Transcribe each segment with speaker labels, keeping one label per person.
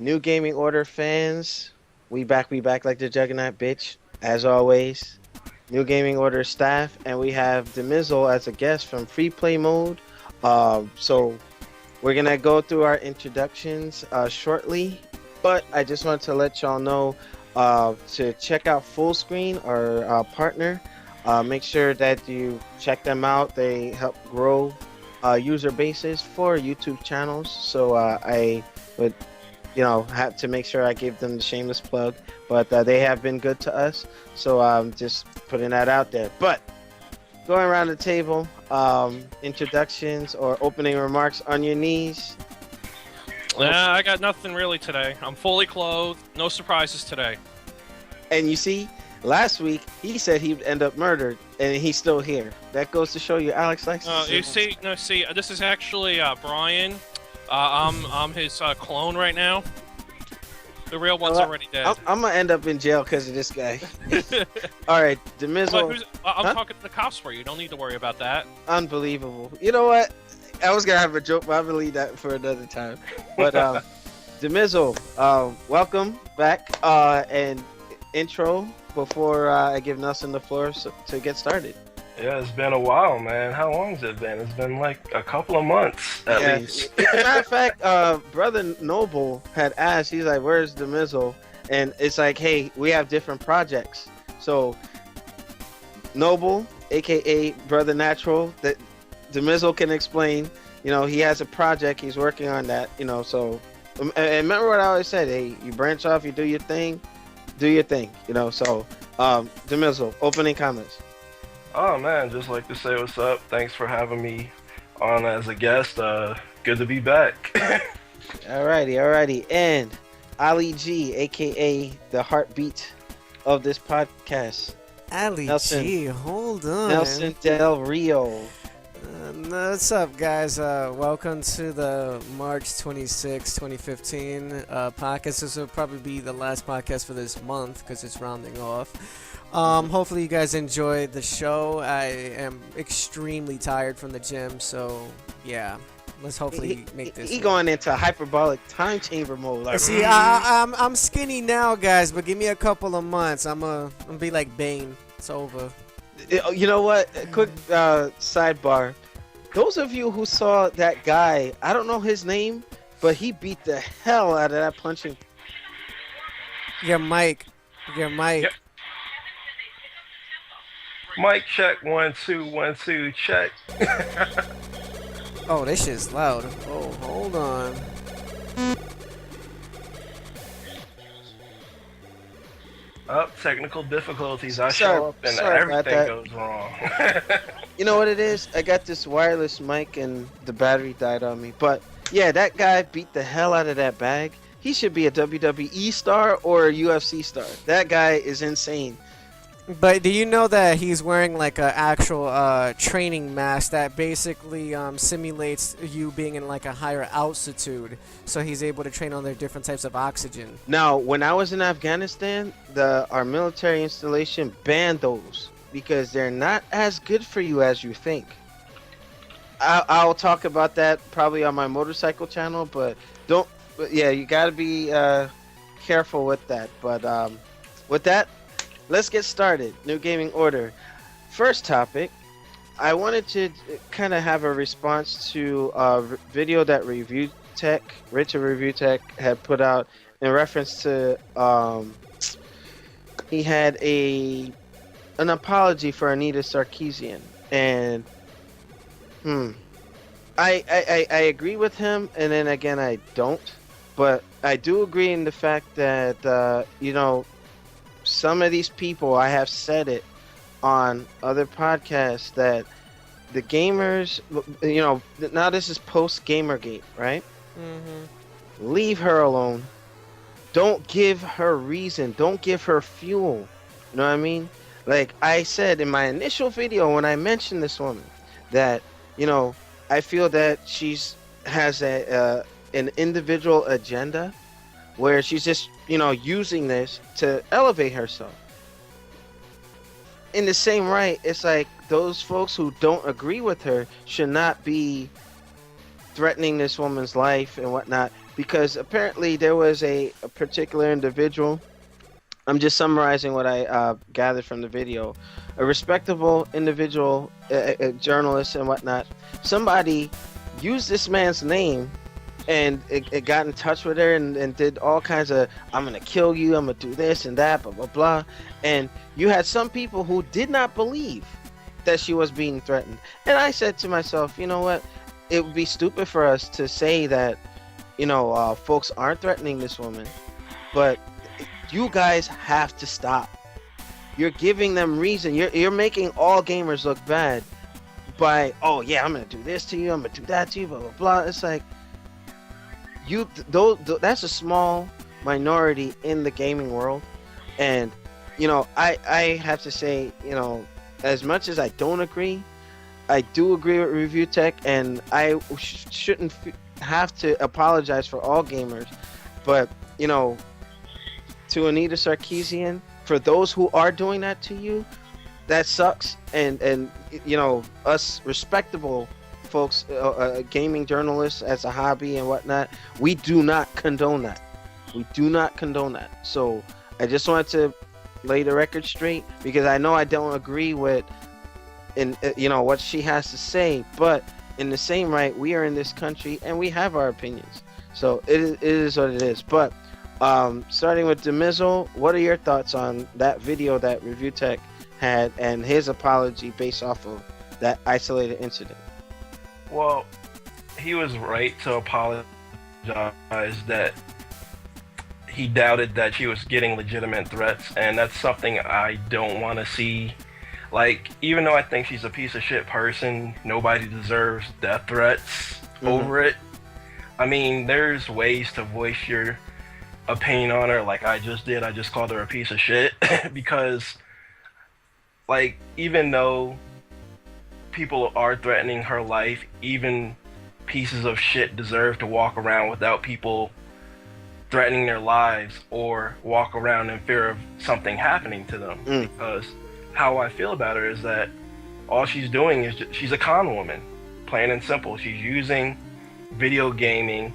Speaker 1: New Gaming Order fans, we back like the Juggernaut bitch, as always. New Gaming Order staff, and we have Demizzle as a guest from Free Play Mode. So we're gonna go through our introductions shortly, but I just wanted to let y'all know to check out Full Screen, our partner. Make sure that you check them out. They help grow user bases for YouTube channels. So I would have to make sure I give them the shameless plug, but they have been good to us, so I'm just putting that out there. But going around the table, introductions or opening remarks on your knees.
Speaker 2: Yeah, I got nothing really today. I'm fully clothed, no surprises today.
Speaker 1: And you see, last week he said he'd end up murdered, and he's still here. That goes to show you Alex likes to
Speaker 2: see, this is actually Brian. I'm his clone right now. The real one's already dead.
Speaker 1: I'm gonna end up in jail because of this guy. All right, Demizzle.
Speaker 2: I'm talking to the cops for you. Don't need to worry about that.
Speaker 1: Unbelievable. You know what? I was gonna have a joke, but I'm gonna leave that for another time. But Demizzle, welcome back. And intro before I give Nelson the floor to get started.
Speaker 3: Yeah, it's been a while, man. How long has it been? It's been like a couple of months, at least.
Speaker 1: As a matter of fact, Brother Noble had asked, he's like, where's Demizzle? And it's like, hey, we have different projects. So, Noble, a.k.a. Brother Natural, that Demizzle can explain, he has a project, he's working on that, so, and remember what I always said, hey, you branch off, you do your thing, so, Demizzle, opening comments.
Speaker 3: Oh man, just like to say what's up. Thanks for having me on as a guest. Good to be back.
Speaker 1: Alrighty. And Ali G, aka the heartbeat of this podcast.
Speaker 4: Ali G, hold on.
Speaker 1: Nelson Del Rio.
Speaker 4: What's up, guys? Welcome to the March 26, 2015 podcast. This will probably be the last podcast for this month because it's rounding off. Hopefully you guys enjoyed the show. I am extremely tired from the gym, so yeah, let's hopefully make this.
Speaker 1: He going into hyperbolic time chamber mode. Like,
Speaker 4: see, I'm skinny now, guys, but give me a couple of months. I'm gonna be like Bane. It's over.
Speaker 1: You know what? Quick sidebar. Those of you who saw that guy, I don't know his name, but he beat the hell out of that punching.
Speaker 4: Your mic. Yep.
Speaker 3: Mic check, 1 2 1 2 check.
Speaker 4: Oh, this shit's loud. Oh, hold on.
Speaker 3: Technical difficulties. I show up and everything goes wrong.
Speaker 1: You know what it is? I got this wireless mic and the battery died on me. But yeah, that guy beat the hell out of that bag. He should be a WWE star or a UFC star. That guy is insane.
Speaker 4: But do you know that he's wearing like an actual training mask that basically simulates you being in like a higher altitude, so he's able to train on their different types of oxygen?
Speaker 1: Now, when I was in Afghanistan, our military installation banned those because they're not as good for you as you think. I'll talk about that probably on my motorcycle channel, but you gotta be careful with that. But with that, let's get started. New Gaming Order. First topic, I wanted to kind of have a response to a video that Richard ReviewTech had put out in reference to he had an apology for Anita Sarkeesian, and I agree with him, and then again I don't, but I do agree in the fact that some of these people, I have said it on other podcasts, that the gamers, now this is post Gamergate, right? Mm-hmm. Leave her alone. Don't give her reason. Don't give her fuel. You know what I mean? Like I said in my initial video when I mentioned this woman, that, I feel that has an individual agenda where she's just, using this to elevate herself. In the same right, it's like those folks who don't agree with her should not be threatening this woman's life and whatnot because apparently there was a particular individual. I'm just summarizing what I gathered from the video. A respectable individual, a journalist and whatnot. Somebody used this man's name and it got in touch with her and did all kinds of, I'm going to kill you, I'm going to do this and that, blah, blah, blah. And you had some people who did not believe that she was being threatened. And I said to myself, you know what? It would be stupid for us to say that, folks aren't threatening this woman. But you guys have to stop. You're giving them reason. You're making all gamers look bad by, oh yeah, I'm gonna do this to you, I'm gonna do that to you, blah blah blah. It's like that's a small minority in the gaming world, and I have to say, as much as I don't agree, I do agree with Review Tech, and I shouldn't have to apologize for all gamers, but to Anita Sarkeesian, for those who are doing that to you, that sucks. And us respectable folks, gaming journalists as a hobby and whatnot, we do not condone that. We do not condone that. So I just wanted to lay the record straight, because I know I don't agree with what she has to say, but in the same right, we are in this country and we have our opinions. So it is what it is. But starting with Demizzle, what are your thoughts on that video that Review Tech had and his apology based off of that isolated incident?
Speaker 3: Well, he was right to apologize that he doubted that she was getting legitimate threats, and that's something I don't want to see. Like, even though I think she's a piece of shit person, nobody deserves death threats over it. I mean, there's ways to voice your opinion on her, like I just did. I just called her a piece of shit because, like, even though people are threatening her life, even pieces of shit deserve to walk around without people threatening their lives or walk around in fear of something happening to them. Because how I feel about her is that all she's doing is she's a con woman, plain and simple. She's using video gaming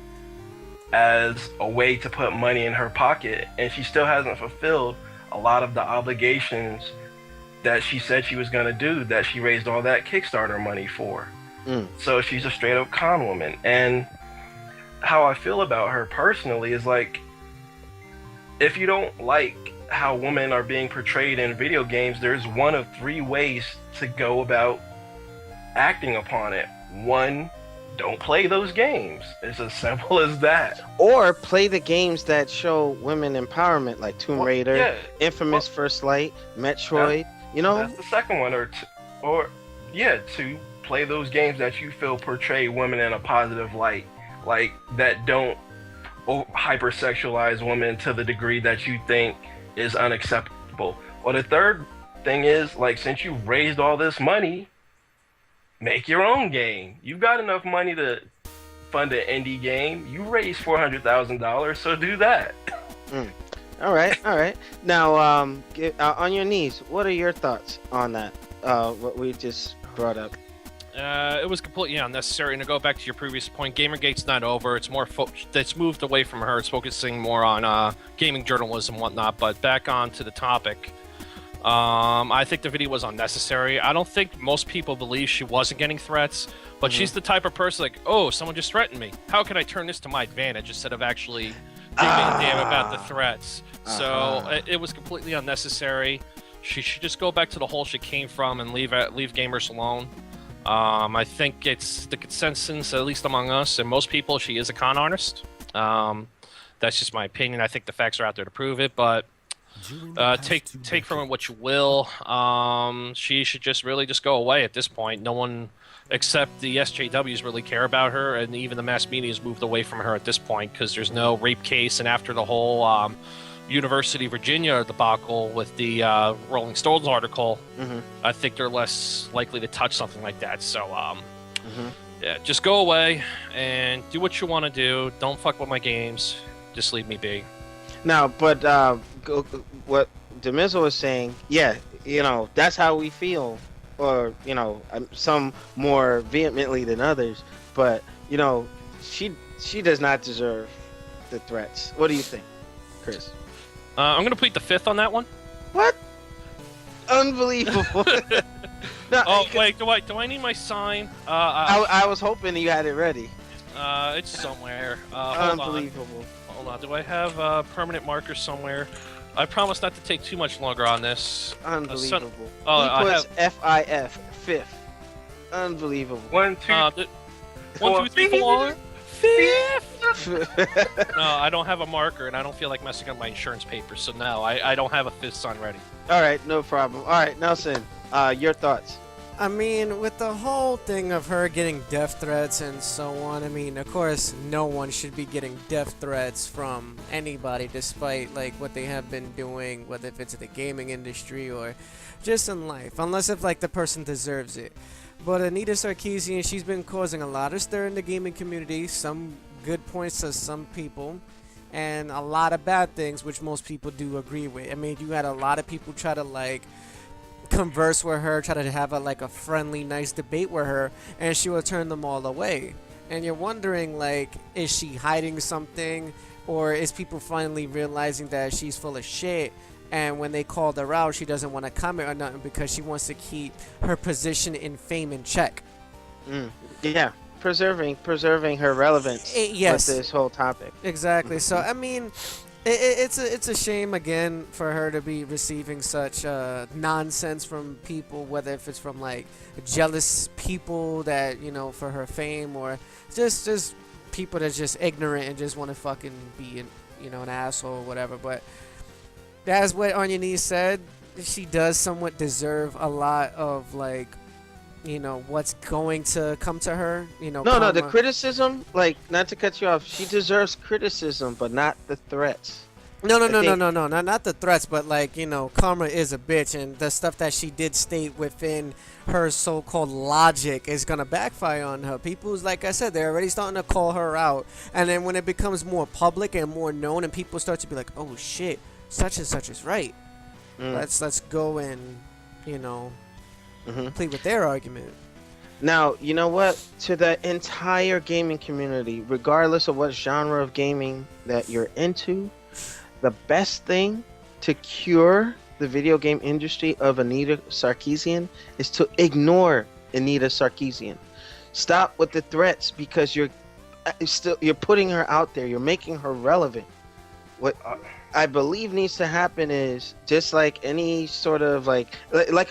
Speaker 3: as a way to put money in her pocket, and she still hasn't fulfilled a lot of the obligations that she said she was going to do, that she raised all that Kickstarter money for. So she's a straight up con woman. And how I feel about her personally is, like, if you don't like how women are being portrayed in video games, there's one of three ways to go about acting upon it. One, don't play those games. It's as simple as that.
Speaker 1: Or play the games that show women empowerment, like Tomb Raider, Infamous First Light, Metroid.
Speaker 3: That's the second one. To play those games that you feel portray women in a positive light, like that don't hypersexualize women to the degree that you think is unacceptable. Or the third thing is, like, since you've raised all this money, make your own game. You've got enough money to fund an indie game. You raised $400,000, so do that.
Speaker 1: All right. Now, on your knees, what are your thoughts on that? What we just brought up.
Speaker 2: It was completely unnecessary. And to go back to your previous point, Gamergate's not over. It's more it's moved away from her. It's focusing more on gaming journalism and whatnot. But back on to the topic. I think the video was unnecessary. I don't think most people believe she wasn't getting threats, but she's the type of person like, oh, someone just threatened me. How can I turn this to my advantage instead of actually giving a damn about the threats? So it was completely unnecessary. She should just go back to the hole she came from and leave gamers alone. I think it's the consensus, at least among us and most people, she is a con artist. That's just my opinion. I think the facts are out there to prove it, but take from it what you will. She should just really just go away at this point. No one except the SJWs really care about her, and even the mass media has moved away from her at this point because there's no rape case, and after the whole University of Virginia debacle with the Rolling Stones article, I think they're less likely to touch something like that. So yeah, just go away and do what you want to do. Don't fuck with my games. Just leave me be.
Speaker 1: Now, but what Demizzle was saying, yeah, that's how we feel, or some more vehemently than others. But she does not deserve the threats. What do you think, Chris?
Speaker 2: I'm gonna plead the fifth on that one.
Speaker 1: What? Unbelievable. No,
Speaker 2: Oh wait, do I need my sign?
Speaker 1: I was hoping you had it ready.
Speaker 2: It's somewhere. Hold
Speaker 1: Unbelievable.
Speaker 2: on. Hold on. Do I have a permanent marker somewhere? I promise not to take too much longer on this.
Speaker 1: Unbelievable.
Speaker 2: I
Speaker 1: He
Speaker 2: have
Speaker 1: puts FIF, fifth. Unbelievable.
Speaker 3: 1, 2,
Speaker 2: 1, 2, 3, 4. Fifth.
Speaker 1: All
Speaker 2: No, I don't have a marker, and I don't feel like messing up my insurance papers. So no, I don't have a fifth sign ready.
Speaker 1: right, no problem. All right, Nelson, your thoughts?
Speaker 4: I mean, with the whole thing of her getting death threats and so on, I mean, of course, no one should be getting death threats from anybody, despite like what they have been doing, whether if it's in the gaming industry or just in life, unless if like the person deserves it. But Anita Sarkeesian, she's been causing a lot of stir in the gaming community, some good points to some people, and a lot of bad things, which most people do agree with. I mean, you had a lot of people try to like converse with her, try to have a friendly, nice debate with her, and she will turn them all away. And you're wondering, like, is she hiding something, or is people finally realizing that she's full of shit? And when they called her out, she doesn't want to comment or nothing because she wants to keep her position in fame in check.
Speaker 1: Yeah, preserving her relevance
Speaker 4: yes,
Speaker 1: with this whole topic.
Speaker 4: exactly. So I mean, it's a shame again for her to be receiving such nonsense from people, whether if it's from like jealous people that for her fame, or just people that's just ignorant and just want to fucking be an asshole or whatever. But as what On Your Knees said, she does somewhat deserve a lot of like what's going to come to her.
Speaker 1: No, the criticism, like, not to cut you off, she deserves criticism, but not the threats.
Speaker 4: No, not the threats, but like, karma is a bitch, and the stuff that she did state within her so-called logic is gonna backfire on her. People's, like I said, they're already starting to call her out, and then when it becomes more public and more known, and people start to be like, oh shit, such and such is right. Let's go and plead with their argument.
Speaker 1: Now, you know what? To the entire gaming community, regardless of what genre of gaming that you're into, the best thing to cure the video game industry of Anita Sarkeesian is to ignore Anita Sarkeesian. Stop with the threats, because you're putting her out there. You're making her relevant. What I believe needs to happen is just like any sort of like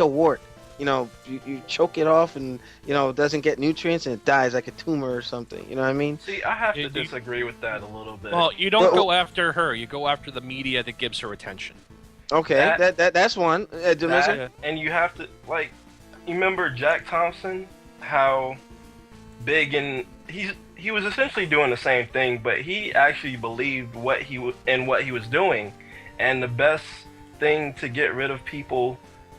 Speaker 1: a wart. You choke it off and, it doesn't get nutrients and it dies like a tumor or something. You know what I mean?
Speaker 3: See, I have to disagree with that a little bit.
Speaker 2: Well, you don't go after her. You go after the media that gives her attention.
Speaker 1: Okay, that's one.
Speaker 3: And you have to, like, you remember Jack Thompson? How big and he was essentially doing the same thing, but he actually believed what he was doing. And the best thing to get rid of people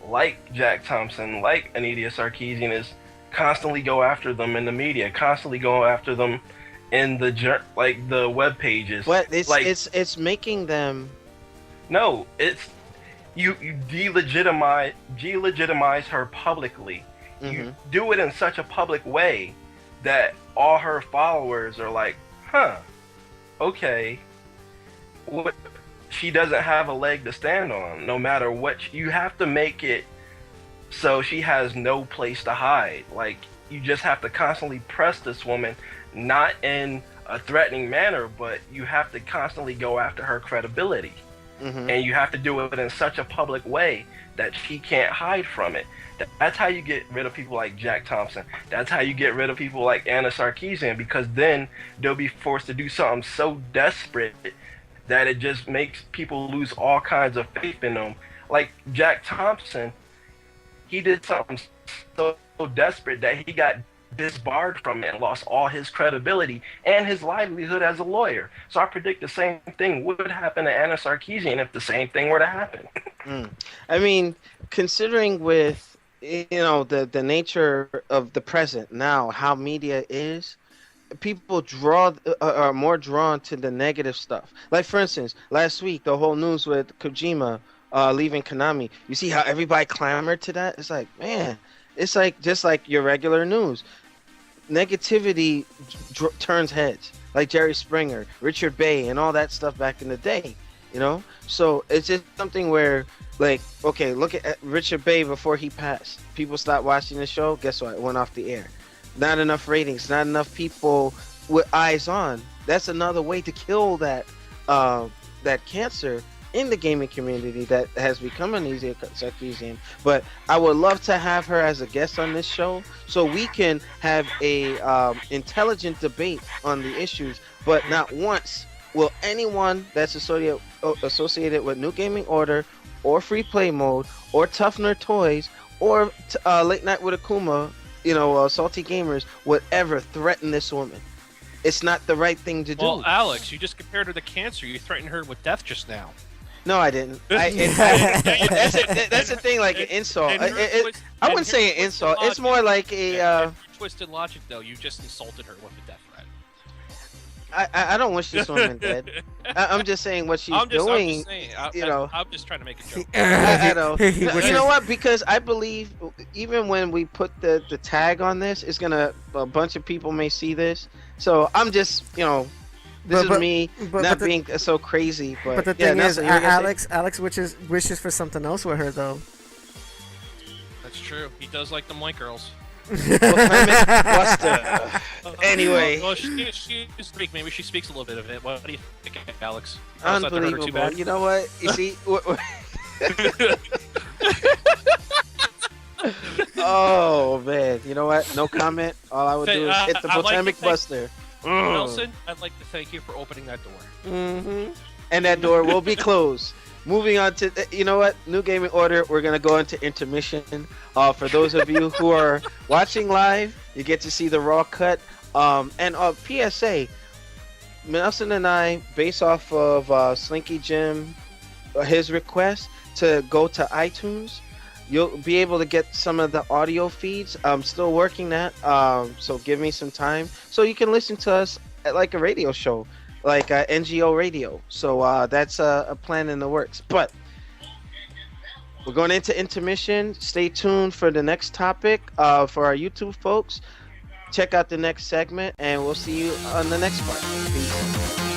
Speaker 3: like Jack Thompson, like Anita Sarkeesian, is constantly go after them in the media, constantly go after them in the web pages.
Speaker 1: What it's making them.
Speaker 3: No, it's you delegitimize her publicly. You do it in such a public way that all her followers are like, okay, what? She doesn't have a leg to stand on. No matter what, you have to make it so she has no place to hide. Like, you just have to constantly press this woman, not in a threatening manner, but you have to constantly go after her credibility. And you have to do it in such a public way that she can't hide from it. That's how you get rid of people like Jack Thompson. That's how you get rid of people like Anna Sarkeesian, because then they'll be forced to do something so desperate that it just makes people lose all kinds of faith in them. Like Jack Thompson, he did something so desperate that he got disbarred from it and lost all his credibility and his livelihood as a lawyer. So I predict the same thing would happen to Anna Sarkeesian if the same thing were to happen.
Speaker 1: I mean, considering with the nature of the present now, how media is, people are more drawn to the negative stuff. Like, for instance, last week, the whole news with Kojima leaving Konami. You see how everybody clamored to that? It's like, man, it's like just like your regular news. negativity turns heads, like Jerry Springer, Richard Bay, and all that stuff back in the day. You know, so it's just something where, like, okay, look at Richard Bay before he passed. People stopped watching the show. Guess what? It went off the air. Not enough ratings. Not enough people with eyes on. That's another way to kill that cancer in the gaming community that has become Anita Sarkeesian. But I would love to have her as a guest on this show so we can have a intelligent debate on the issues. But not once will anyone that's associated with New Gaming Order or Free Play Mode or Tough Nerd Toys or Late Night with Akuma, Salty Gamers, would ever threaten this woman. It's not the right thing to do.
Speaker 2: Well, Alex, you just compared her to cancer. You threatened her with death just now.
Speaker 1: No, I didn't. That's the thing, like an insult. I wouldn't say an insult. It's more like a...
Speaker 2: twisted logic, though. You just insulted her with a death threat.
Speaker 1: I don't wish this woman dead. I'm just saying what she's doing.
Speaker 2: I'm just trying to make a joke.
Speaker 1: I know. You know what? Because I believe even when we put the tag on this, a bunch of people may see this. So I'm just, this is me not being so crazy. But
Speaker 4: the thing is, Alex wishes for something else with her, though.
Speaker 2: That's true. He does like them white girls.
Speaker 1: Anyway.
Speaker 2: Well, she speaks. Maybe she speaks a little bit of it. What do you think, Alex?
Speaker 1: Unbelievable. You know what? You see? Oh, man. You know what? No comment. All I would do is hit the Botanic Buster.
Speaker 2: Nelson, I'd like to thank you for opening that door.
Speaker 1: Mm-hmm. And that door will be closed. Moving on to, you know what? New Gaming Order. We're going to go into intermission. For those of you who are watching live, you get to see the raw cut. And PSA, Nelson and I, based off of Slinky Jim, his request to go to iTunes, you'll be able to get some of the audio feeds. I'm still working that, so give me some time so you can listen to us at like a radio show, like NGO Radio. So that's a plan in the works. But we're going into intermission. Stay tuned for the next topic. For our YouTube folks, check out the next segment, and we'll see you on the next part. Peace.